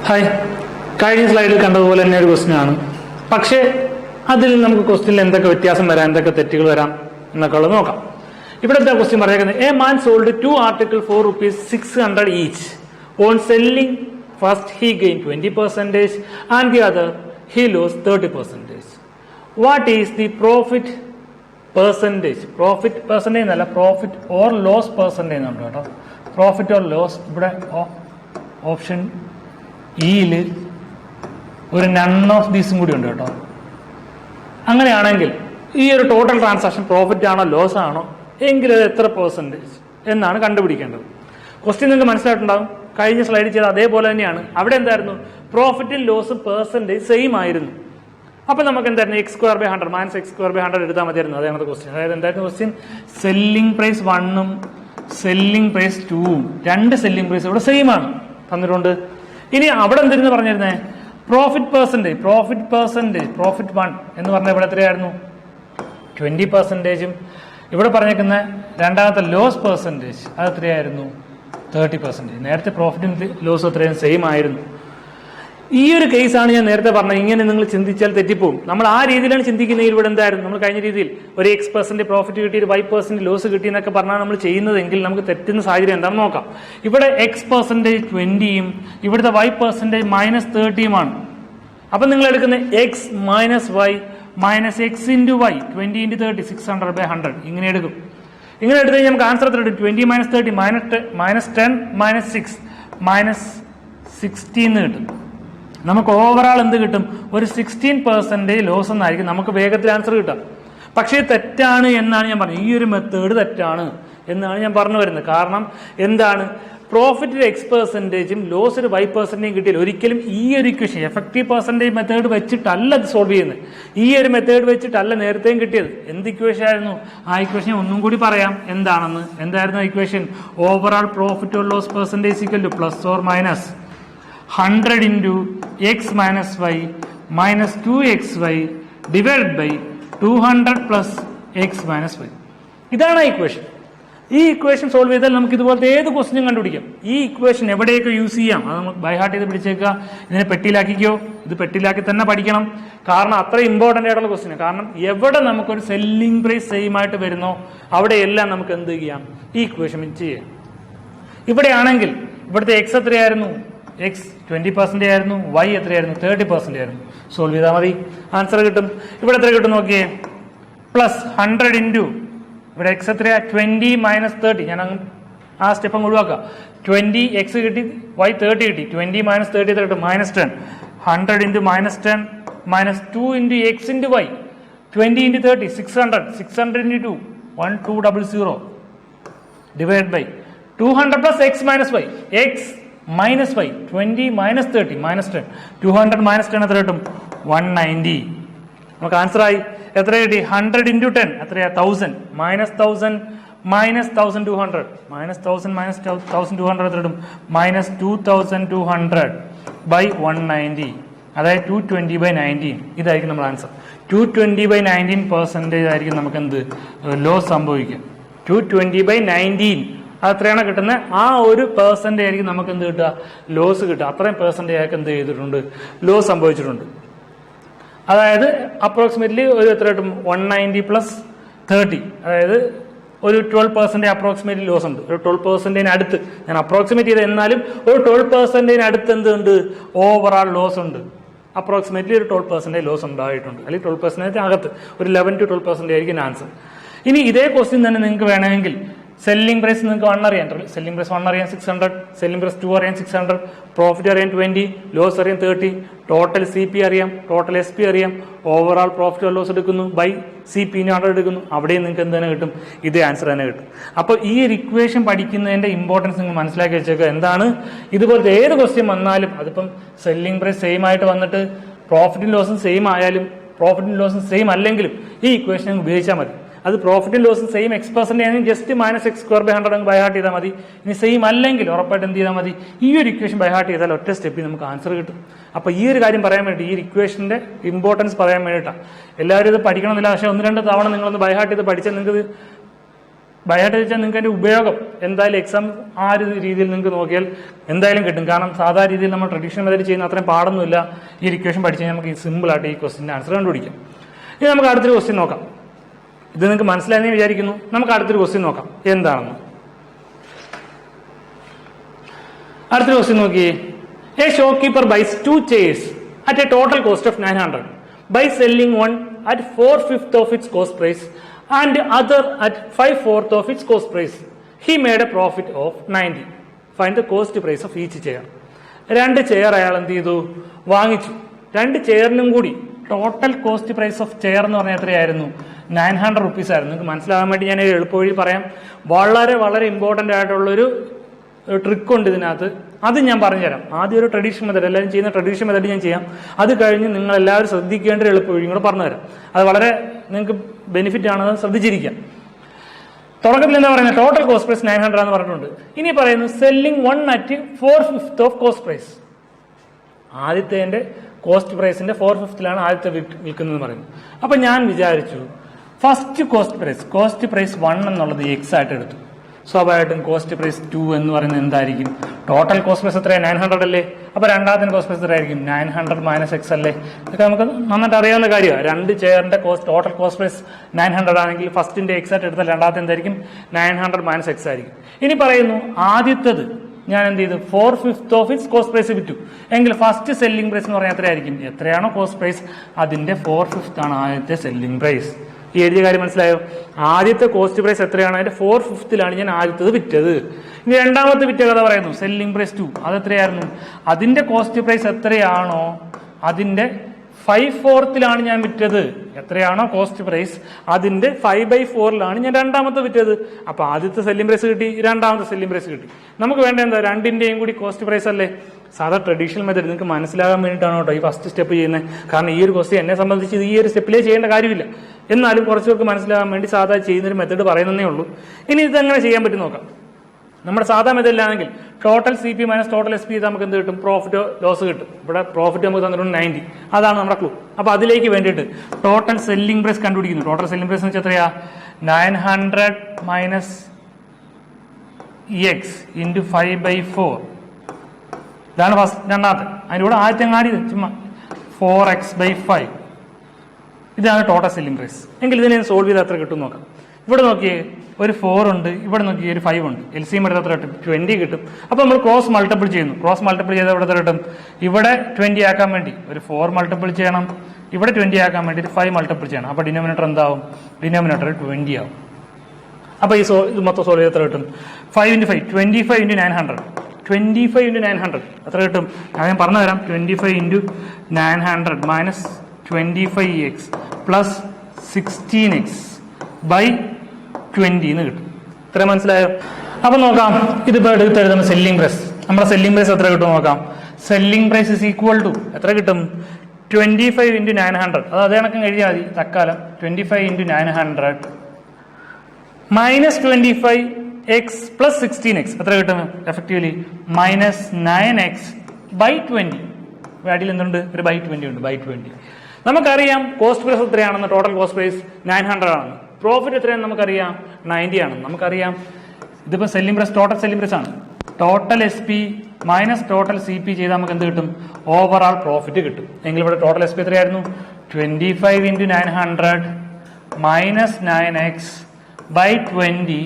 Hi, കഴിഞ്ഞ സ്ലൈഡിൽ കണ്ടതുപോലെ തന്നെ ഒരു ക്വസ്റ്റ്യൻ ആണ്. പക്ഷേ അതിൽ നമുക്ക് ക്വസ്റ്റ്യനിൽ എന്തൊക്കെ വ്യത്യാസം വരാം, എന്തൊക്കെ തെറ്റുകൾ വരാം എന്നൊക്കെ ഉള്ളത് നോക്കാം. ഇവിടുത്തെ ക്വസ്റ്റ്യൻ പറയുന്നത് a man sold 2 articles for ₹600 each. On selling first he gained 20% and the other he lost 30%. What is the profit percentage? Profit percentage എന്നല്ല, പ്രോഫിറ്റ് ഓർ ലോസ് പെർസെൻറ്റേജ് എന്നുണ്ട് കേട്ടോ. പ്രോഫിറ്റ് ഓർ ലോസ് ഇവിടെ option ഇയിൽ ഒരു none of ദീസും കൂടി ഉണ്ട് കേട്ടോ. അങ്ങനെയാണെങ്കിൽ ഈ ഒരു ടോട്ടൽ ട്രാൻസാക്ഷൻ പ്രോഫിറ്റ് ആണോ ലോസ് ആണോ എങ്കിൽ അത് എത്ര പെർസെൻറ്റേജ് എന്നാണ് കണ്ടുപിടിക്കേണ്ടത്. ക്വസ്റ്റ്യൻ നിങ്ങൾക്ക് മനസ്സിലായിട്ടുണ്ടാകും. കഴിഞ്ഞ സ്ലൈഡിൽ ചെയ്ത അതേപോലെ തന്നെയാണ്. അവിടെ എന്തായിരുന്നു, പ്രോഫിറ്റും ലോസും പെർസെൻറ്റേജ് സെയിം ആയിരുന്നു. അപ്പൊ നമുക്ക് എന്തായിരുന്നു, x² - x² എടുത്താൽ മതിയായിരുന്നു. അതാണ് ക്വസ്റ്റ്യൻ. അതായത് എന്തായിരുന്നു ക്വസ്റ്റ്യൻ, സെല്ലിംഗ് പ്രൈസ് 1ഉം സെല്ലിംഗ് പ്രൈസ് 2ഉം രണ്ട് സെല്ലിംഗ് പ്രൈസ് ഇവിടെ സെയിം ആണ് തന്നിട്ടുണ്ട്. ഇനി അവിടെ എന്തിരുന്ന് പറഞ്ഞിരുന്നേ, പ്രോഫിറ്റ് പെർസെൻറ്റേജ് 1 എന്ന് പറഞ്ഞാൽ ഇവിടെ എത്രയായിരുന്നു, 20%. ഇവിടെ പറഞ്ഞേക്കുന്ന രണ്ടാമത്തെ ലോസ് പെർസെൻറ്റേജ് അത് എത്രയായിരുന്നു, 30%. നേരത്തെ പ്രോഫിറ്റും ലോസും എത്രയും സെയിം ആയിരുന്നു. ഈ ഒരു കേസാണ് ഞാൻ നേരത്തെ പറഞ്ഞത്. ഇങ്ങനെ നിങ്ങൾ ചിന്തിച്ചാൽ തെറ്റിപ്പോവും. നമ്മൾ ആ രീതിയിലാണ് ചിന്തിക്കുന്നത്. ഇവിടെ എന്തായിരുന്നു, നമ്മൾ കഴിഞ്ഞ രീതിയിൽ ഒരു X% പ്രോഫിറ്റ് കിട്ടി, ഒരു Y% ലോസ് കിട്ടി എന്നൊക്കെ പറഞ്ഞാൽ നമ്മൾ ചെയ്യുന്നതെങ്കിൽ നമുക്ക് തെറ്റുന്ന സാഹചര്യം എന്താണെന്ന് നോക്കാം. ഇവിടെ X% 20ഉം ഇവിടുത്തെ Y% -30ഉമാണ്. അപ്പം നിങ്ങൾ എടുക്കുന്ന X - Y - X × Y 20 × 30 600/100 ഇങ്ങനെ എടുക്കും. ഇങ്ങനെ എടുത്ത് കഴിഞ്ഞാൽ നമുക്ക് ആൻസർ എത്ര കിട്ടും, 20 - 30 -10 - 6 -16 കിട്ടും. നമുക്ക് ഓവറാൾ എന്ത് കിട്ടും, ഒരു 16% ലോസ് എന്നായിരിക്കും നമുക്ക് വേഗത്തിൽ ആൻസർ കിട്ടുക. പക്ഷേ തെറ്റാണ് എന്നാണ് ഞാൻ പറഞ്ഞത്. ഈ ഒരു മെത്തേഡ് തെറ്റാണ് എന്നാണ് ഞാൻ പറഞ്ഞു വരുന്നത്. കാരണം എന്താണ്, പ്രോഫിറ്റ് X%ഉം ലോസ് ഒരു Y% കിട്ടിയാൽ ഒരിക്കലും ഈ ഒരു ഇക്വേഷൻ എഫക്റ്റീവ് പെർസെൻറ്റേജ് മെത്തേഡ് വെച്ചിട്ടല്ല അത് സോൾവ് ചെയ്യുന്നത്. ഈ ഒരു മെത്തേഡ് വെച്ചിട്ടല്ല നേരത്തെയും കിട്ടിയത്. എന്ത് ഇക്വേഷൻ ആയിരുന്നു ആ ഇക്വേഷൻ, ഒന്നും കൂടി പറയാം എന്താണെന്ന്. എന്തായിരുന്നു equation, overall profit or loss percentage = +or -100 × X - Y - 2XY / 200 + X - Y. ഇതാണ് ആ ഇക്വേഷൻ. ഈ ഇക്വേഷൻ സോൾവ് ചെയ്താൽ നമുക്ക് ഇതുപോലത്തെ ഏത് ക്വസ്റ്റ്യനും കണ്ടുപിടിക്കാം. ഈ ഇക്വേഷൻ എവിടെയൊക്കെ യൂസ് ചെയ്യാം അത് നമുക്ക് ബൈ ഹാർട്ട് ചെയ്ത് പിടിച്ചേക്കുക. ഇതിനെ പെട്ടിയിലാക്കിക്കോ. ഇത് പെട്ടിയിലാക്കി തന്നെ പഠിക്കണം. കാരണം അത്ര ഇമ്പോർട്ടൻ്റ് ആയിട്ടുള്ള ക്വസ്റ്റ്യൻ. കാരണം എവിടെ നമുക്കൊരു സെല്ലിംഗ് പ്രൈസ് സെയിം ആയിട്ട് വരുന്നോ അവിടെയെല്ലാം നമുക്ക് എന്ത് ചെയ്യാം, ഈ ഇക്വേഷൻ ചെയ്യാം. ഇവിടെയാണെങ്കിൽ ഇവിടുത്തെ X എത്രയായിരുന്നു, X 20% ആയിരുന്നു, Y എത്രയായിരുന്നു, 30% ആയിരുന്നു. സോൾവ് ചെയ്താൽ മതി, ആൻസർ കിട്ടും. ഇവിടെ എത്ര കിട്ടും നോക്കിയേ, +100 × ഇവിടെ X എത്രയാ, 20 - 30. ഞാൻ ആ സ്റ്റെപ്പ് അങ്ങ് ഒഴിവാക്കാം. 20 X കിട്ടി, Y 30 കിട്ടി. 20 - 30 എത്ര കിട്ടും, -10. 100 × -10 -2 × X × Y 20 × 30 600. 600 × 2 1200 / 200 + X - Y. X - Y 20 - 30 -10 200 - 10 എത്ര കിട്ടും, 190. നമുക്ക് ആൻസർ ആയി. എത്ര കിട്ടി, 100 × 10 എത്രയാ, 1000 -1000 -1200 -1000 -1200 എത്ര കിട്ടും, -2200 / 190. അതായത് 220/19. ഇതായിരിക്കും നമ്മുടെ ആൻസർ. 220/19% ആയിരിക്കും നമുക്ക് എന്ത് ലോസ് സംഭവിക്കുക. 220/19 അത്രയാണ് കിട്ടുന്നത്. ആ ഒരു പെർസെൻറ്റേജ് ആയിരിക്കും നമുക്ക് എന്ത് കിട്ടുക, ലോസ് കിട്ടുക. അത്രയും പെർസെൻറ്റേജ് ആയിരിക്കും എന്ത് ചെയ്തിട്ടുണ്ട്, ലോസ് സംഭവിച്ചിട്ടുണ്ട്. അതായത് അപ്രോക്സിമേറ്റ്ലി ഒരു എത്ര കിട്ടും, 190 + 30. അതായത് ഒരു 12% അപ്രോക്സിമേറ്റ്ലി ലോസ് ഉണ്ട്. ഒരു 12% അടുത്ത് ഞാൻ അപ്രോക്സിമേറ്റ് ചെയ്ത്, എന്നാലും ഒരു 12% അടുത്ത് എന്തുണ്ട്, ഓവറാൾ ലോസ് ഉണ്ട്. അപ്രോക്സിമേറ്റ്ലി ഒരു 12% ലോസ് ഉണ്ടായിട്ടുണ്ട്. അല്ലെങ്കിൽ 12% അകത്ത് ഒരു 11 to 12% ആയിരിക്കും ആൻസർ. ഇനി ഇതേ ക്വസ്റ്റ്യൻ തന്നെ നിങ്ങൾക്ക് വേണമെങ്കിൽ സെല്ലിംഗ് പ്രൈസ് നിങ്ങൾക്ക് 1 അറിയാം. സെല്ലിംഗ് പ്രൈസ് 1 അറിയാം 600, സെല്ലിംഗ് പ്രൈസ് 2 അറിയാം 600, പ്രോഫിറ്റ് അറിയാം 20, ലോസ് അറിയാം 30, ടോട്ടൽ CP അറിയാം, ടോട്ടൽ SP അറിയാം, ഓവറാൾ പ്രോഫിറ്റ് ലോസ് എടുക്കുന്നു ബൈ CP 100 എടുക്കുന്നു. അവിടെയും നിങ്ങൾക്ക് എന്ത് തന്നെ കിട്ടും, ഇതേ ആൻസർ തന്നെ കിട്ടും. അപ്പോൾ ഈ ഒരു ഇക്വേഷൻ പഠിക്കുന്നതിന്റെ ഇമ്പോർട്ടൻസ് നിങ്ങൾ മനസ്സിലാക്കി വെച്ചേക്കുക. എന്താണ്, ഇതുപോലത്തെ ഏത് ക്വസ്റ്റ്യൻ വന്നാലും അതിപ്പം സെല്ലിംഗ് പ്രൈസ് സെയിം ആയിട്ട് വന്നിട്ട് പ്രോഫിറ്റും ലോസും സെയിം ആയാലും പ്രോഫിറ്റും ലോസും സെയിം അല്ലെങ്കിലും ഈ ഇക്വേഷൻ ഉപയോഗിച്ചാൽ മതി. അത് പ്രോഫിറ്റും ലോസും സെയിം X% ആണെങ്കിൽ ജസ്റ്റ് -X² ബൈ ഹാർട്ട് ചെയ്താൽ മതി. ഇനി സെയിം അല്ലെങ്കിൽ ഉറപ്പായിട്ട് എന്ത് ചെയ്താൽ മതി, ഈ ഒരു ഇക്വേഷൻ ബൈ ഹാർട്ട് ചെയ്താൽ ഒറ്റ സ്റ്റെപ്പിൽ നമുക്ക് ആൻസർ കിട്ടും. അപ്പോൾ ഈ ഒരു കാര്യം പറയാൻ വേണ്ടി, ഈ ഇക്വേഷന്റെ ഇമ്പോർട്ടൻസ് പറയാൻ വേണ്ടിയിട്ടാണ്. എല്ലാവരും ഇത് പഠിക്കണമെന്നില്ല, പക്ഷേ 1-2 തവണ നിങ്ങളൊന്ന് ബൈ ഹാർട്ട് ചെയ്ത് പഠിച്ചാൽ നിങ്ങൾക്ക് ബൈഹാർട്ട് വെച്ചാൽ നിങ്ങൾക്ക് അതിന്റെ ഉപയോഗം എന്തായാലും എക്സാം ആ ഒരു രീതിയിൽ നിങ്ങൾക്ക് നോക്കിയാൽ എന്തായാലും കിട്ടും. കാരണം സാധാരണ രീതിയിൽ നമ്മൾ ട്രഡീഷണൽ മെത്തേഡ് ചെയ്യുന്ന അത്രയും പാടൊന്നുമില്ല. ഈ ഒരു ഇക്വേഷൻ പഠിച്ചു കഴിഞ്ഞാൽ നമുക്ക് സിമ്പിൾ ആയിട്ട് ഈ ക്വസ്റ്റിന്റെ ആൻസർ കണ്ടുപിടിക്കാം. ഇനി നമുക്ക് അടുത്തൊരു ക്വസ്റ്റ്യൻ നോക്കാം. ഇത് നിങ്ങൾക്ക് മനസ്സിലായെന്ന് വിചാരിക്കുന്നു. നമുക്ക് അടുത്തൊരു ക്വസ്റ്റ്യൻ നോക്കാം എന്താണെന്ന്. അടുത്തൊരു ക്വസ്റ്റ്യൻ നോക്കിയേ. A shopkeeper buys 2 chairs at a total cost of 900 by selling one at 4/5 of its cost price and other at 5/4 of its cost price. He made a profit of 90. Find the cost price of each chair. 2 chair അയാൾ എന്ത് ചെയ്തു? വാങ്ങിച്ചു. 2 ചെയറിനും കൂടി total cost price of chair എന്ന് പറഞ്ഞാൽ എത്രയായിരുന്നു? 900 rupees ആയിരുന്നു. നിങ്ങൾക്ക് മനസ്സിലാകാൻ വേണ്ടി ഞാൻ എളുപ്പവഴി പറയാം. വളരെ വളരെ ഇമ്പോർട്ടൻ്റ് ആയിട്ടുള്ളൊരു ട്രിക്ക് ഉണ്ട് ഇതിനകത്ത്. അത് ഞാൻ പറഞ്ഞുതരാം. ആദ്യം ഒരു ട്രഡീഷണൽ മെത്തേഡ്, എല്ലാവരും ചെയ്യുന്ന ട്രഡീഷണൽ മെത്തേഡ് ഞാൻ ചെയ്യാം. അത് കഴിഞ്ഞ് നിങ്ങൾ എല്ലാവരും ശ്രദ്ധിക്കേണ്ട ഒരു എളുപ്പവഴിയും കൂടെ പറഞ്ഞുതരാം. അത് വളരെ നിങ്ങൾക്ക് ബെനിഫിറ്റ് ആണ്, അത് ശ്രദ്ധിച്ചിരിക്കാം. തുടക്കത്തിൽ എന്താ പറയുന്നത്? ടോട്ടൽ കോസ്റ്റ് പ്രൈസ് 900 എന്ന് പറഞ്ഞിട്ടുണ്ട്. ഇനി പറയുന്നു selling 1 at 4/5 of cost price. ആദ്യത്തെ കോസ്റ്റ് പ്രൈസിന്റെ 4/5 ആദ്യത്തെ വിൽക്കുന്നത് പറയുന്നത്. അപ്പൊ ഞാൻ വിചാരിച്ചു ഫസ്റ്റ് കോസ്റ്റ് പ്രൈസ് 1 എന്നുള്ളത് എക്സ് ആയിട്ട് എടുത്തു. സ്വാഭാവികമായിട്ടും കോസ്റ്റ് പ്രൈസ് 2 എന്ന് പറയുന്നത് എന്തായിരിക്കും? ടോട്ടൽ കോസ്റ്റ് പ്രൈസ് എത്രയാണ്? 900 അല്ലേ? അപ്പൊ രണ്ടാമത്തെ കോസ്റ്റ് പ്രൈസ് എത്രയായിരിക്കും? 900 മൈനസ് എക്സ് അല്ലേ? ഇതൊക്കെ നമുക്ക് നന്നായിട്ട് അറിയാവുന്ന കാര്യമാണ്. 2 ചെയറിന്റെ ടോട്ടൽ കോസ്റ്റ് പ്രൈസ് 900 ആണെങ്കിൽ ഫസ്റ്റിന്റെ എക്സ് ആയിട്ട് എടുത്താൽ രണ്ടാമത്തെ എന്തായിരിക്കും? 900 മൈനസ് എക്സ് ആയിരിക്കും. ഇനി പറയുന്നു ആദ്യത്തത് ഞാൻ എന്ത് ചെയ്തു? 4/5 of its കോസ്റ്റ് പ്രൈസ് വിറ്റു എങ്കിൽ ഫസ്റ്റ് സെല്ലിംഗ് പ്രൈസ് എന്ന് പറഞ്ഞാൽ എത്രയായിരിക്കും? എത്രയാണോ കോസ്റ്റ് പ്രൈസ് അതിന്റെ 4/5 ആണ് ആദ്യത്തെ സെല്ലിംഗ് പ്രൈസ്. ഈ എഴുതിയ കാര്യം മനസ്സിലായോ? ആദ്യത്തെ കോസ്റ്റ് പ്രൈസ് എത്രയാണോ അതിന്റെ 4/5 ഞാൻ ആദ്യത്തത് വിറ്റത്. ഇനി രണ്ടാമത്തെ വിറ്റ കഥ പറയുന്നു സെല്ലിംഗ് പ്രൈസ് 2. അത് എത്രയായിരുന്നു? അതിന്റെ കോസ്റ്റ് പ്രൈസ് എത്രയാണോ അതിന്റെ 5/4 ഞാൻ വിറ്റത്. എത്രയാണോ കോസ്റ്റ് പ്രൈസ് അതിന്റെ 5/4 ഞാൻ രണ്ടാമത്തെ വിറ്റത്. അപ്പൊ ആദ്യത്തെ സെല്ലിംഗ് പ്രൈസ് കിട്ടി, രണ്ടാമത്തെ സെല്ലിംഗ് പ്രൈസ് കിട്ടി. നമുക്ക് വേണ്ട എന്താ? രണ്ടിന്റെയും കൂടി കോസ്റ്റ് പ്രൈസ് അല്ലേ? സാധാ ട്രഡീഷണൽ മെത്തേഡ് നിങ്ങൾക്ക് മനസ്സിലാകാൻ വേണ്ടിയിട്ടാണ് കേട്ടോ ഈ ഫസ്റ്റ് സ്റ്റെപ്പ് ചെയ്യുന്നത്. കാരണം ഈ ഒരു ക്വസ്റ്റ്യൻ എന്നെ സംബന്ധിച്ച് ഈ ഒരു സ്റ്റെപ്പിലേ ചെയ്യേണ്ട കാര്യമില്ല. എന്നാലും കുറച്ച് പേർക്ക് മനസ്സിലാകാൻ വേണ്ടി സാധാ ചെയ്യുന്നൊരു മെത്തേഡ് പറയുന്നതേ ഉള്ളൂ. ഇനി ഇതെങ്ങനെ ചെയ്യാൻ പറ്റും നോക്കാം. നമ്മുടെ സാധാ മെത്തേഡിലാണെങ്കിൽ total C P minus total S P നമുക്ക് എന്ത് കിട്ടും? പ്രോഫിറ്റ് ലോസ് കിട്ടും. ഇവിടെ പ്രോഫിറ്റ് നമുക്ക് തന്നിട്ടുണ്ട് 90. അതാണ് നമ്മുടെ ക്ലൂ. അപ്പൊ അതിലേക്ക് വേണ്ടിയിട്ട് ടോട്ടൽ സെല്ലിംഗ് പ്രൈസ് കണ്ടുപിടിക്കുന്നു. ടോട്ടൽ സെല്ലിംഗ് പ്രൈസ് എന്ന് വെച്ചാൽ എത്രയാ? 900 മൈനസ് എക്സ് ഇൻറ്റു 5/4. ഇതാണ് ഫസ്റ്റ്. രണ്ടാമത്തെ അതിൻ്റെ കൂടെ ആദ്യത്തെ ആടിയത് ചുമ്മാ 4x/5. ഇതാണ് ടോട്ടൽ സെല്ലിംഗ് പ്രൈസ്. എങ്കിൽ ഇതിനെ സോൾവ് ചെയ്ത് എത്ര കിട്ടും നോക്കാം. ഇവിടെ നോക്കിയേ ഒരു 4 ഉണ്ട്, ഇവിടെ നോക്കിയേ ഒരു 5 ഉണ്ട്. LCM എടുത്ത് എത്ര കിട്ടും? 20 കിട്ടും. അപ്പൊ നമ്മൾ ക്രോസ് മൾട്ടിപ്പിൾ ചെയ്യുന്നു. ക്രോസ് മൾട്ടിപ്പിൾ ചെയ്താൽ ഇവിടെ എത്ര കിട്ടും? ഇവിടെ 20 ആക്കാൻ വേണ്ടി ഒരു 4 മൾട്ടിപ്പിൾ ചെയ്യണം, ഇവിടെ 20 ആക്കാൻ വേണ്ടി ഒരു 5 മൾട്ടിപ്പിൾ ചെയ്യണം. അപ്പൊ ഡിനോമിനേറ്റർ എന്താവും? ഡിനോമിനേറ്റർ 20 ആവും. അപ്പൊ ഇത് മൊത്തം സോൾവ് ചെയ്ത് എത്ര കിട്ടും? 5 × 5 25 × 900. 25 × 900 എത്ര കിട്ടും? ഞാൻ പറഞ്ഞു തരാം. 25 × 900 മൈനസ് 25x പ്ലസ് 16x/20 എന്ന് കിട്ടും. ഇത്ര മനസ്സിലായോ? അപ്പൊ നോക്കാം. ഇതിപ്പോ എടുത്ത് എഴുതുന്ന സെല്ലിംഗ് പ്രൈസ്, നമ്മുടെ സെല്ലിംഗ് പ്രൈസ് എത്ര കിട്ടും നോക്കാം. Selling price is equal to എത്ര കിട്ടും? 25 × 900. അത് അതേ കണക്കും എഴുതിയാൽ മതി തൽക്കാലം. 25 × 900 മൈനസ് 25x പ്ലസ് 16x എത്ര കിട്ടും? Effectively minus 9x/20. അടിയിൽ എന്തുണ്ട്? ഒരു /20 ഉണ്ട്. /20 നമുക്കറിയാം. കോസ്റ്റ് പ്രൈസ് എത്രയാണെന്ന്? ടോട്ടൽ കോസ്റ്റ് പ്രൈസ് 900 ആണെന്ന്. പ്രോഫിറ്റ് എത്രയാണെന്ന് നമുക്കറിയാം? 90 ആണെന്ന് നമുക്കറിയാം. ഇതിപ്പോ selling price total selling price ആണ്. Total SP minus total CP ചെയ്താൽ നമുക്ക് എന്ത് കിട്ടും? ഓവറാൾ പ്രോഫിറ്റ് കിട്ടും. എങ്കിൽ ഇവിടെ ടോട്ടൽ SP എത്രയായിരുന്നു? 25 × 900 മൈനസ് 9x/20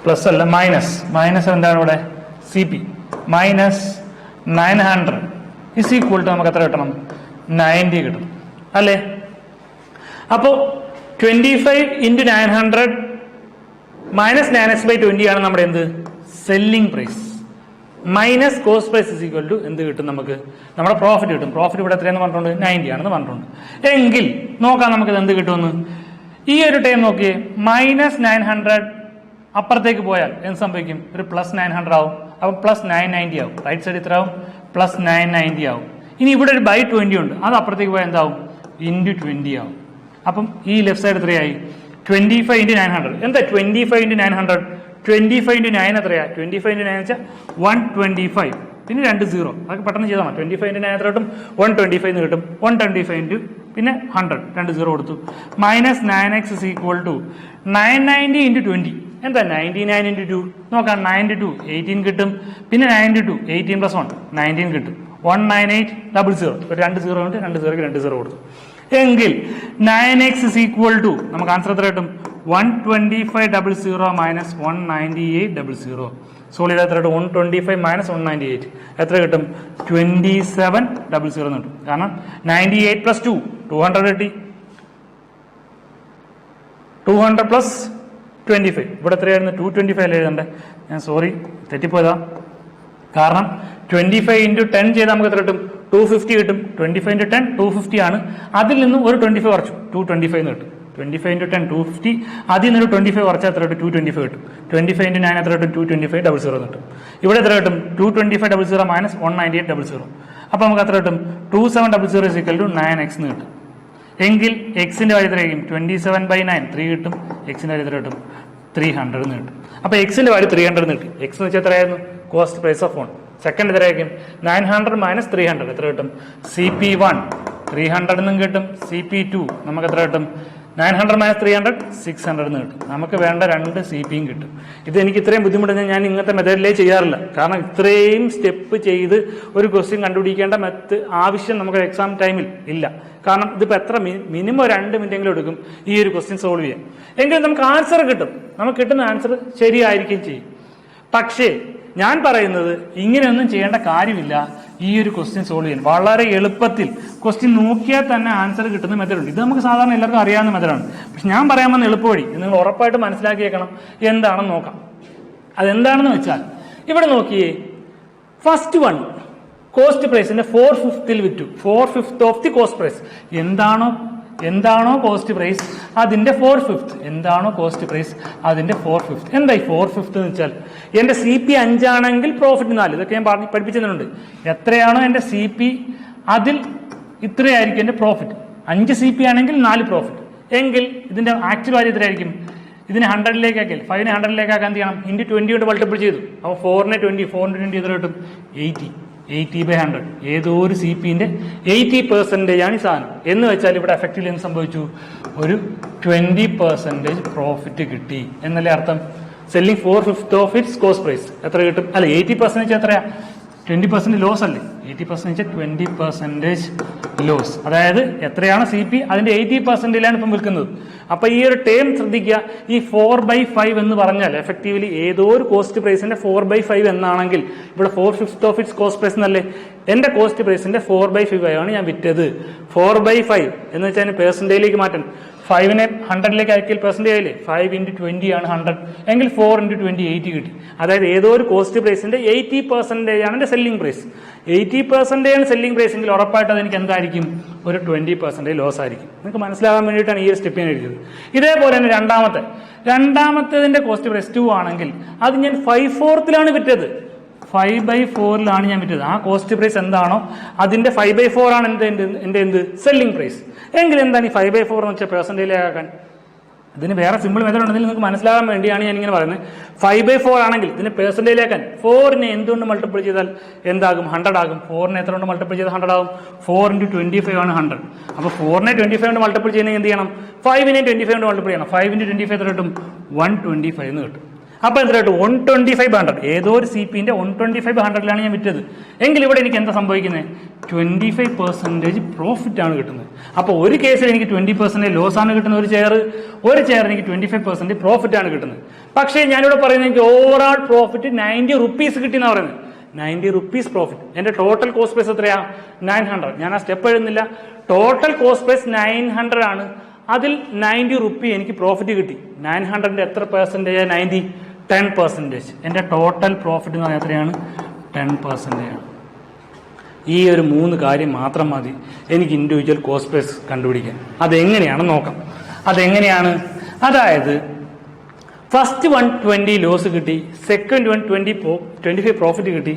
പ്ലസ് അല്ല മൈനസ് എന്താണ് ഇവിടെ? CP minus 900 is equal to നമുക്ക് എത്ര കിട്ടണം? 90 കിട്ടും അല്ലേ? അപ്പോ 25 × 900 മൈനസ് 9x/20 ആണ് നമ്മുടെ എന്ത്? Selling price. Minus cost price is equal to എന്ത് കിട്ടും? നമുക്ക് നമ്മുടെ പ്രോഫിറ്റ് കിട്ടും. പ്രോഫിറ്റ് ഇവിടെ എത്രയെന്ന് പറഞ്ഞിട്ടുണ്ട്? 90 ആണെന്ന് പറഞ്ഞിട്ടുണ്ട്. എങ്കിൽ നോക്കാം നമുക്ക് ഇത് എന്ത് കിട്ടുമെന്ന്. ഈ ഒരു ടൈം നോക്കിയേ. മൈനസ് 900 അപ്പുറത്തേക്ക് പോയാൽ എന്ത് സംഭവിക്കും? ഒരു പ്ലസ് 900 ആവും. അപ്പം പ്ലസ് 990 ആവും. റൈറ്റ് സൈഡ് ഇത്ര ആവും? പ്ലസ് 990 ആവും. ഇനി ഇവിടെ ഒരു /20 ഉണ്ട്. അത് അപ്പുറത്തേക്ക് പോയാൽ എന്താവും? × 20 ആവും. അപ്പം ഈ ലെഫ്റ്റ് സൈഡ് എത്രയായി? 25 × 900. എന്താ 25 × 900? 25 × 9 എത്രയാ? 25 × 9 വെച്ചാൽ 125. പിന്നെ 2 0. അതൊക്കെ പെട്ടെന്ന് ചെയ്താൽ 25 × 9 എത്ര കിട്ടും? 125 എന്ന് കിട്ടും. 125 × പിന്നെ 100 2 0 കൊടുത്തു minus 9x is equal to 990 into 20 എന്താ 99 ഇൻറ്റു 2 നോക്കാം 92 18 കിട്ടും പിന്നെ 92 18 പ്ലസ് 1 19 കിട്ടും 19800 ഒരു 2 0 ഉണ്ട് 2 0 2 0 കൊടുത്തു എങ്കിൽ 9x ഇസ് ഈക്വൽ ടു നമുക്ക് ആൻസർ എത്ര കിട്ടും 12500 മൈനസ് 19800 സോൾവ് ചെയ്താൽ എത്ര കിട്ടും 125 മൈനസ് 198 എത്ര കിട്ടും 2700 എന്ന് കിട്ടും കാരണം 98 പ്ലസ് 2 200 കിട്ടി 200 പ്ലസ് 25 ഇവിടെ എത്രയായിരുന്നു 225 അല്ലേ എഴുതണ്ടേ ഞാൻ സോറി തെറ്റിപ്പോയതാ കാരണം 25 ഇൻറ്റു 10 ചെയ്താൽ നമുക്ക് എത്ര കിട്ടും 250 കിട്ടും 25 ഇൻറ്റു 10 250 ആണ് അതിൽ നിന്നും ഒരു 25 കുറച്ചു 225 എന്ന് കിട്ടും 25 ഇൻറ്റു 10 250 അതിൽ നിന്നൊരു 25 കുറച്ചാൽ എത്ര കിട്ടും 225 കിട്ടും 25 ഇൻറ്റു 9 എത്ര കിട്ടും 22500 എന്ന് കിട്ടും ഇവിടെ എത്ര കിട്ടും 22500 മൈനസ് 19800 അപ്പോൾ നമുക്ക് എത്ര കിട്ടും 2700 ഇസ് ഈക്വൽ ടു 9x എന്ന് കിട്ടും എങ്കിൽ എക്സിന്റെ വാല്യൂ എത്രയായിരിക്കും 27/9 3 കിട്ടും എക്സിന്റെ വാല്യൂ എത്ര കിട്ടും 300 എന്ന് കിട്ടും അപ്പോൾ എക്സിന്റെ വാല്യൂ 300 എന്ന് കിട്ടും എക്സ് എന്ന് വെച്ചാൽ എത്രയായിരുന്നു കോസ്റ്റ് പ്രൈസ് ഓഫ് 1 സെക്കൻഡ് എത്രയായിരിക്കും 900 മൈനസ് 300 എത്ര കിട്ടും CP1 300 എന്നും കിട്ടും CP2 നമുക്ക് എത്ര കിട്ടും 900 മൈനസ് 300 600 എന്ന് കിട്ടും നമുക്ക് വേണ്ട 2 CPയും കിട്ടും ഇത് എനിക്ക് ഇത്രയും ബുദ്ധിമുട്ട് ഞാൻ ഇങ്ങനത്തെ മെത്തേഡിലേ ചെയ്യാറില്ല കാരണം ഇത്രയും സ്റ്റെപ്പ് ചെയ്ത് ഒരു ക്വസ്റ്റ്യൻ കണ്ടുപിടിക്കേണ്ട ആവശ്യം നമുക്ക് എക്സാം ടൈമിൽ ഇല്ല കാരണം ഇതിപ്പോൾ എത്ര മിനിമം 2 മിനിറ്റെങ്കിലും എടുക്കും ഈ ഒരു ക്വസ്റ്റ്യൻ സോൾവ് ചെയ്യാൻ എങ്കിലും നമുക്ക് ആൻസർ കിട്ടും നമുക്ക് കിട്ടുന്ന ആൻസർ ശരിയായിരിക്കും ചെയ്യും പക്ഷേ ഞാൻ പറയുന്നത് ഇങ്ങനെയൊന്നും ചെയ്യേണ്ട കാര്യമില്ല ഈ ഒരു ക്വസ്റ്റ്യൻ സോൾവ് ചെയ്യാൻ വളരെ എളുപ്പത്തിൽ ക്വസ്റ്റ്യൻ നോക്കിയാൽ തന്നെ ആൻസർ കിട്ടുന്ന മെത്തേഡുണ്ട് ഇത് നമുക്ക് സാധാരണ എല്ലാവർക്കും അറിയാവുന്ന മെത്തേഡാണ് പക്ഷെ ഞാൻ പറയാൻ വന്ന എളുപ്പവഴി നിങ്ങൾ ഉറപ്പായിട്ട് മനസ്സിലാക്കിയേക്കണം എന്താണെന്ന് നോക്കാം അതെന്താണെന്ന് വെച്ചാൽ ഇവിടെ നോക്കിയേ ഫസ്റ്റ് വൺ കോസ്റ്റ് പ്രൈസിന്റെ 4/5 വിറ്റു 4/5 ഓഫ് ദി കോസ്റ്റ് പ്രൈസ് എന്താണോ കോസ്റ്റ് പ്രൈസ് അതിന്റെ 4/5 എന്താണോ കോസ്റ്റ് പ്രൈസ് അതിന്റെ 4/5 എന്താ ഈ 4/5 എന്ന് വെച്ചാൽ എന്റെ CP 5 ആണെങ്കിൽ പ്രോഫിറ്റ് 4 ഇതൊക്കെ ഞാൻ പഠിപ്പിച്ചിട്ടുണ്ട് എത്രയാണോ എന്റെ CP അതിൽ ഇത്രയായിരിക്കും എന്റെ പ്രോഫിറ്റ് 5 CP ആണെങ്കിൽ 4 പ്രോഫിറ്റ് എങ്കിൽ ഇതിന്റെ ആക്ച്വൽ വാല്യൂ എത്രയായിരിക്കും ഇതിനെ 100ലേക്ക് 5നെ 100ലേക്ക് ആക്കാൻ എന്ത് ചെയ്യണം ഇൻറ്റു 20 കൊണ്ട് മൾട്ടിപ്പിൾ ചെയ്തു അപ്പോൾ 4നെ 20 4 × 20 എത്ര കിട്ടും 80/100 ഏതോ ഒരു CPന്റെ 80% ആണ് ഈ സാധനം എന്ന് വെച്ചാൽ ഇവിടെ എഫക്റ്റീവ് എന്ത് സംഭവിച്ചു ഒരു 20% പ്രോഫിറ്റ് കിട്ടി എന്നല്ലേ അർത്ഥം selling 4/5 of its cost price എത്ര കിട്ടും അല്ല 80% എത്രയാ 20% ലോസ് അല്ലേ 80% 20% ലോസ് അതായത് എത്രയാണ് CP അതിന്റെ 80%ലാണ് ഇപ്പം വിൽക്കുന്നത് അപ്പൊ ഈ ഒരു ടേം ശ്രദ്ധിക്കുക ഈ 4/5 എന്ന് പറഞ്ഞാൽ എഫക്റ്റീവ്ലി ഏതോ ഒരു കോസ്റ്റ് പ്രൈസിന്റെ 4/5 എന്നാണെങ്കിൽ ഇവിടെ 4/5 ഓഫ് ഇറ്റ്സ് കോസ്റ്റ് പ്രൈസ് എന്നല്ലേ എന്റെ കോസ്റ്റ് പ്രൈസിന്റെ 4/5 ആണ് ഞാൻ വിറ്റത് 4/5 എന്ന് വെച്ചാൽ പെർസെന്റേജിലേക്ക് മാറ്റാൻ 5നെ 100ലേക്ക് ആക്കിയാൽ പെർസെന്റേജ് ആയില്ലേ 5 × 20 ആണ് 100 എങ്കിൽ 4 × 20 80 കിട്ടി അതായത് ഏതോ ഒരു കോസ്റ്റ് പ്രൈസിന്റെ 80% ആണ് എന്റെ സെല്ലിംഗ് പ്രൈസ് 80% ആണ് സെല്ലിംഗ് പ്രൈസ് എങ്കിൽ ഉറപ്പായിട്ട് അത് എനിക്ക് എന്തായിരിക്കും ഒരു 20% ലോസ് ആയിരിക്കും നിങ്ങൾക്ക് മനസ്സിലാകാൻ വേണ്ടിയിട്ടാണ് ഈ ഒരു സ്റ്റെപ്പ് ഞാൻ എഴുതിയത് ഇതേപോലെ തന്നെ രണ്ടാമത്തേതിന്റെ കോസ്റ്റ് പ്രൈസ് 2 ആണെങ്കിൽ അത് ഞാൻ 5/4 വിറ്റത് 5/4 ഞാൻ വിറ്റത് ആ കോസ്റ്റ് പ്രൈസ് എന്താണോ അതിന്റെ 5/4 ആണ് എന്റെ സെല്ലിംഗ് പ്രൈസ് എങ്കിൽ എന്താണ് ഈ 5/4 എന്ന് വെച്ചാൽ പെർസെന്റേജിലേക്കാക്കാൻ ഇതിന് വേറെ സിമ്പിൾ മെത്തേഡ് ഉണ്ടെങ്കിൽ നിങ്ങൾക്ക് മനസ്സിലാകാൻ വേണ്ടിയാണ് ഞാൻ ഇങ്ങനെ പറയുന്നത് 5/4 ആണെങ്കിൽ ഇതിന് പെർസെന്റേജിലേക്കാൻ 4നെ എന്തുകൊണ്ട് മൾട്ടിപ്പിൾ ചെയ്താൽ എന്താകും 100 ആകും 4നെ എത്ര കൊണ്ട് മൾട്ടിപ്പിൾ ചെയ്താൽ 100 ആകും 4 × 25 ആണ് 100 അപ്പോൾ 4നെ 25 കൊണ്ട് മൾട്ടിപ്പിൾ ചെയ്യണമെങ്കിൽ എന്ത് ചെയ്യണം 5നെ 25 കൊണ്ട് മൾട്ടിപ്പിൾ ചെയ്യണം 5 × 25 എത്ര കിട്ടും 125 എന്ന് കിട്ടും അപ്പൊ എത്ര കിട്ടും 125/100 ഏതോ ഒരു CPന്റെ 125/100 ഞാൻ വിറ്റത് എങ്കിൽ ഇവിടെ എനിക്ക് എന്താ സംഭവിക്കുന്നത് 25% പ്രോഫിറ്റ് ആണ് കിട്ടുന്നത് അപ്പൊ ഒരു കേസിൽ എനിക്ക് 20% ലോസ് ആണ് കിട്ടുന്നത് ഒരു ചെയർ എനിക്ക് 25% പ്രോഫിറ്റ് ആണ് കിട്ടുന്നത് പക്ഷേ ഞാനിവിടെ പറയുന്നത് എനിക്ക് ഓവറോൾ പ്രോഫിറ്റ് 90 rupees കിട്ടിയെന്നാ പറയുന്നത് 90 rupees പ്രോഫിറ്റ് എന്റെ ടോട്ടൽ കോസ്റ്റ് പ്രൈസ് എത്രയാ 900 ഞാൻ ആ സ്റ്റെപ്പ് എഴുതുന്നില്ല ടോട്ടൽ കോസ്റ്റ് പ്രൈസ് 900 ആണ് അതിൽ 90 rupee എനിക്ക് പ്രോഫിറ്റ് കിട്ടി 900ന്റെ എത്ര പെർസെന്റേജ് 90 10% എന്റെ ടോട്ടൽ പ്രോഫിറ്റ് എന്ന് പറഞ്ഞാൽ എത്രയാണ് 10% ആണ് ഈ ഒരു 3 കാര്യം മാത്രം മതി എനിക്ക് ഇൻഡിവിജ്വൽ കോസ്റ്റ് പ്രൈസ് കണ്ടുപിടിക്കാൻ അതെങ്ങനെയാണെന്ന് നോക്കാം അതെങ്ങനെയാണ് അതായത് ഫസ്റ്റ് 120 ലോസ് കിട്ടി സെക്കൻഡ് 25 പ്രോഫിറ്റ് കിട്ടി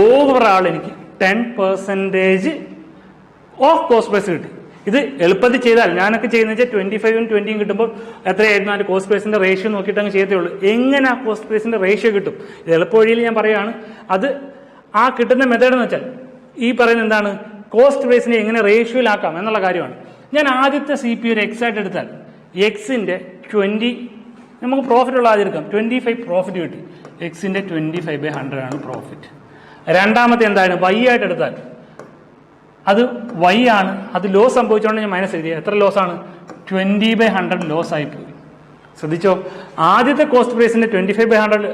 ഓവറാൾ എനിക്ക് 10% ഓഫ് കോസ്റ്റ് പ്രൈസ് കിട്ടി ഇത് എളുപ്പത്തിൽ ചെയ്താൽ ഞാനൊക്കെ ചെയ്യുന്ന വെച്ചാൽ 25ഉം 20ഉം കിട്ടുമ്പോൾ എത്രയായിരുന്നു അതിന്റെ കോസ്റ്റ് പ്രൈസിന്റെ റേഷ്യോ നോക്കിയിട്ട് അങ്ങ് ചെയ്തേ ഉള്ളൂ എങ്ങനെ ആ കോസ്റ്റ് പ്രൈസിന്റെ റേഷ്യോ കിട്ടും ഇത് എളുപ്പവഴിയിൽ ഞാൻ പറയുകയാണ് അത് ആ കിട്ടുന്ന മെത്തേഡ് എന്ന് വെച്ചാൽ ഈ പറയുന്നത് എന്താണ് കോസ്റ്റ് പ്രൈസിനെ എങ്ങനെ റേഷ്യോയിലാക്കാം എന്നുള്ള കാര്യമാണ് ഞാൻ ആദ്യത്തെ സി പി ഒരു എക്സ് ആയിട്ട് എടുത്താൽ എക്സിന്റെ 20 നമുക്ക് പ്രോഫിറ്റ് ഉള്ള ആദ്യം എടുക്കാം. 25 പ്രോഫിറ്റ് കിട്ടി. എക്സിന്റെ 25/100 ആണ് പ്രോഫിറ്റ്. രണ്ടാമത്തെ എന്താണ് വൈ ആയിട്ട് എടുത്താൽ അത് വൈ ആണ്. അത് ലോസ് സംഭവിച്ചുകൊണ്ട് ഞാൻ മൈനസ് എഴുതിയ എത്ര ലോസ് ആണ്? 20/100 ലോസ് ആയിപ്പോയി. ശ്രദ്ധിച്ചോ, ആദ്യത്തെ കോസ്റ്റ് പ്രൈസിന്റെ 25/100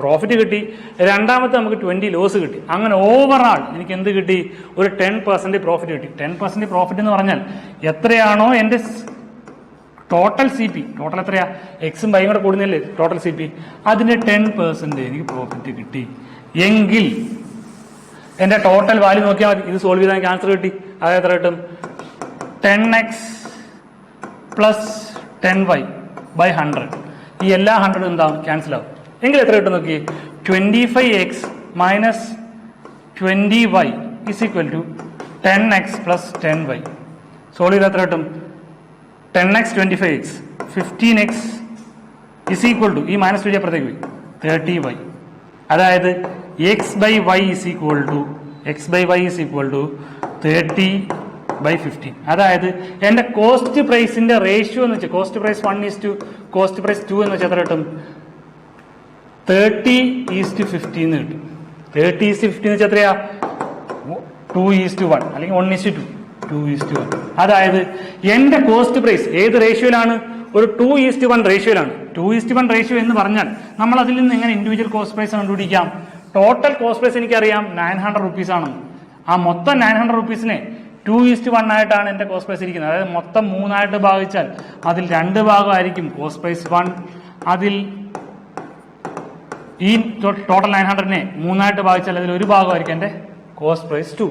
പ്രോഫിറ്റ് കിട്ടി, രണ്ടാമത്തെ നമുക്ക് 20 ലോസ് കിട്ടി. അങ്ങനെ ഓവറാൾ എനിക്ക് എന്ത് കിട്ടി? ഒരു 10% പ്രോഫിറ്റ് കിട്ടി. 10% പ്രോഫിറ്റ് എന്ന് പറഞ്ഞാൽ എത്രയാണോ എൻ്റെ ടോട്ടൽ സി പി, ടോട്ടൽ എത്രയാ? എക്സും വൈയും കൂടെ കൂടുന്നില്ലേ ടോട്ടൽ സി പി, അതിന്റെ 10% എനിക്ക് പ്രോഫിറ്റ് കിട്ടി എങ്കിൽ എന്റെ ടോട്ടൽ വാല്യൂ നോക്കിയാൽ മതി. ഇത് സോൾവ് ചെയ്താൽ എനിക്ക് ആൻസർ കിട്ടി. അതായത് എത്ര കിട്ടും? 10x plus 10y/100. ഈ എല്ലാ 100 എന്താവും? ക്യാൻസൽ ആവും. എങ്കിൽ എത്ര കിട്ടും നോക്കി? 25x minus 20y is equal to 10x plus 10y. Solve ചെയ്താൽ എത്ര കിട്ടും? 10x 25x 15x is equal to ഈ മൈനസ് 20 അപ്പുറത്തേക്ക് പോയി 30y. അതായത് x/y ഇസ് ഈക്വൽ ടു 30/15. അതായത് എന്റെ കോസ്റ്റ് പ്രൈസിന്റെ റേഷ്യോ എന്ന് വെച്ചാൽ കോസ്റ്റ് പ്രൈസ് 1:2 കോസ്റ്റ് പ്രൈസ് 2 എന്ന് വെച്ചാൽ എത്ര കിട്ടും? 30:15 എന്ന് കിട്ടും. 30:15 എന്ന് വെച്ചാൽ എത്രയാ? 2:1 അല്ലെങ്കിൽ 1:2 2:1. അതായത് എന്റെ കോസ്റ്റ് പ്രൈസ് ഏത് റേഷ്യോയിലാണ്? ഒരു 2:1 റേഷ്യോയിലാണ്. 2:1 റേഷ്യോ എന്ന് പറഞ്ഞാൽ നമ്മൾ അതിൽ നിന്ന് എങ്ങനെ ഇൻഡിവിജ്വൽ കോസ്റ്റ് പ്രൈസ് കണ്ടുപിടിക്കാം? ടോട്ടൽ കോസ്റ്റ് പ്രൈസ് എനിക്കറിയാം 900 റുപ്പീസ് ആണ്. ആ മൊത്തം 900 റുപ്പീസിനെ 2:1 ആയിട്ടാണ് എന്റെ കോസ്റ്റ് പ്രൈസ് ഇരിക്കുന്നത്. അതായത് മൊത്തം 3 ആയിട്ട് ഭാഗിച്ചാൽ അതിൽ 2 ഭാഗമായിരിക്കും കോസ്റ്റ് പ്രൈസ് 1. അതിൽ ഈ ടോട്ടൽ 900നെ 3 ആയിട്ട് ഭാഗിച്ചാൽ അതിൽ ഒരു ഭാഗമായിരിക്കും എന്റെ കോസ്റ്റ് പ്രൈസ് 2.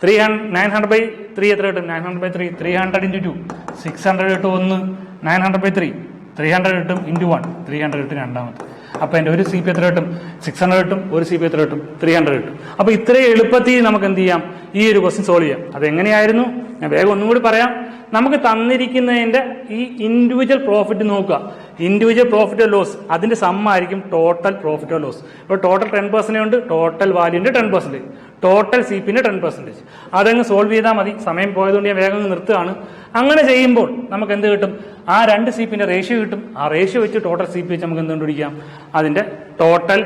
900/3 എത്ര കിട്ടും? 900/3 300 × 2 600 കിട്ടും 1. 900/3 300 കിട്ടും × 1 300 കിട്ടും രണ്ടാമത്തെ. അപ്പൊ എന്റെ ഒരു സി പി എത്ര കിട്ടും? 600 കിട്ടും. ഒരു സി പി എത്ര കിട്ടും? 300 കിട്ടും. അപ്പൊ ഇത്രയും എളുപ്പത്തിൽ നമുക്ക് എന്ത് ചെയ്യാം? ഈ ഒരു ക്വസ്റ്റ്യൻ സോൾവ് ചെയ്യാം. അതെങ്ങനെയായിരുന്നു? ഞാൻ വേഗം ഒന്നും കൂടി പറയാം. നമുക്ക് തന്നിരിക്കുന്നതിന്റെ ഈ ഇൻഡിവിജ്വൽ പ്രോഫിറ്റ് നോക്കുക. ഇൻഡിവിജ്വൽ പ്രോഫിറ്റ് ലോസ് അതിന്റെ സമ്മായിരിക്കും ടോട്ടൽ പ്രോഫിറ്റ് ലോസ്. ഇപ്പോൾ ടോട്ടൽ 10% ഉണ്ട്, ടോട്ടൽ വാല്യൂന്റെ 10%, ടോട്ടൽ സി പിന്റെ 10%. അതങ്ങ് സോൾവ് ചെയ്താൽ മതി. സമയം പോയതുകൊണ്ട് ഞാൻ വേഗം നിർത്തുകയാണ്. അങ്ങനെ ചെയ്യുമ്പോൾ നമുക്ക് എന്ത് കിട്ടും? ആ 2 സി പിന്റെ റേഷ്യോ കിട്ടും. ആ റേഷ്യോ വെച്ച് ടോട്ടൽ സി പി വെച്ച് നമുക്ക് എന്ത് കണ്ടുപിടിക്കാം? അതിന്റെ ടോട്ടൽ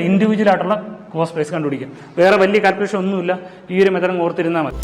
ഇൻഡിവിജ്വൽ ആയിട്ടുള്ള കോസ്റ്റ് പ്രൈസ് കണ്ടുപിടിക്കാം. വേറെ വലിയ കാൽക്കുലേഷൻ ഒന്നുമില്ല. ഈ ഒരു മെത്തേഡ് ഓർത്തിരുന്നാൽ മതി.